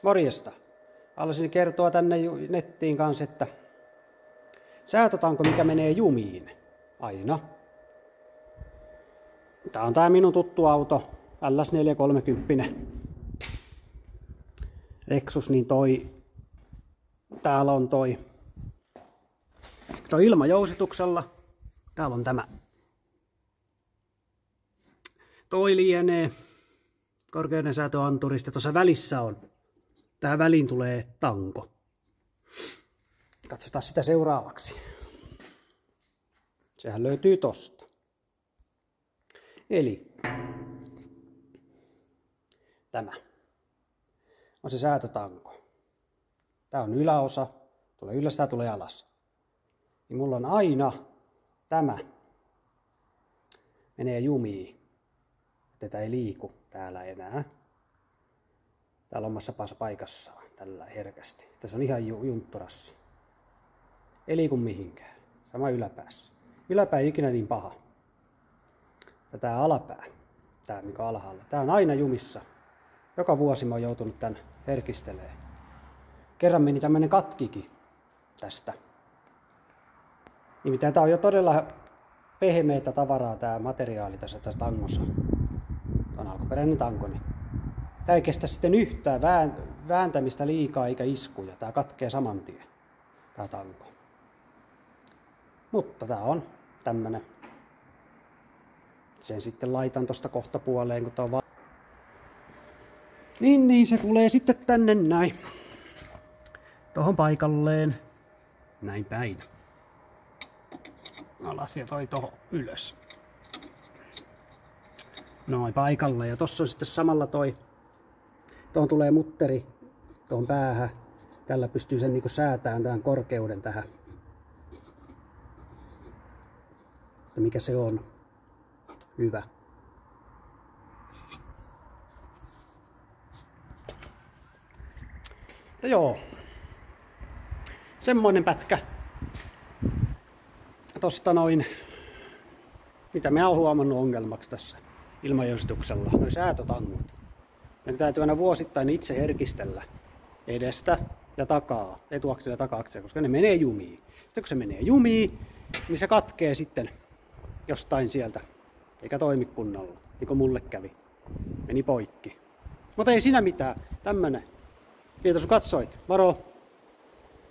Morjesta. Haluaisin kertoa tänne nettiin kanssa, että säätötanko mikä menee jumiin aina. Tää on tää minun tuttu auto, LS430. Lexus, niin täällä on toi ilmajousituksella. Täällä on tämä. Toi lienee korkeuden säätöanturista. Tuossa välissä on. Tähän väliin tulee tanko. Katsotaan sitä seuraavaksi. Sehän löytyy tosta. Eli tämä on se säätötanko. Tää on yläosa. Tulee ylös, tää tulee alas. Niin mulla on aina tämä menee jumiin. Tätä ei liiku täällä enää. Täällä omassa paikassaan tällä herkästi. Tässä on ihan juntturassa. Ei liiku mihinkään. Sama yläpäässä. Yläpää ei ikinä niin paha. Ja tää alapää, tää mikä on alhaalla, tää on aina jumissa. Joka vuosi mä oon joutunut tän herkistelemään. Kerran meni tämmönen katkikin tästä. Nimittäin tää on jo todella pehmeitä tavaraa tää materiaali tässä tangossa. Tää on alkuperäinen tanko. Niin tää ei kestä sitten yhtään vääntämistä liikaa eikä iskuja. Tää katkee saman tien, tää tanko. Mutta tää on tämmönen. Sen sitten laitan tosta kohta puoleen, kun tää on niin se tulee sitten tänne näin. Tohon paikalleen. Näin päin. Alas ja tohon ylös. Noin paikalle. Ja tossa on sitten samalla tuohon tulee mutteri tuohon päähän. Tällä pystyy sen niinku säätämään tämän korkeuden tähän. Ja mikä se on? Hyvä. Ja joo. Semmoinen pätkä. Tosta noin. Mitä mä oon huomannut ongelmaksi tässä ilmajousituksella. Noi säätötangot. Ne täytyy aina vuosittain itse herkistellä. Edestä ja takaa. Etuaksella ja taka-aksella, koska ne menee jumiin. Sitten kun se menee jumiin, niin se katkee sitten jostain sieltä. Eikä toimi kunnolla, niin kuin mulle kävi. Meni poikki. Mutta ei siinä mitään. Tämmönen. Kiitos kun katsoit. Moro!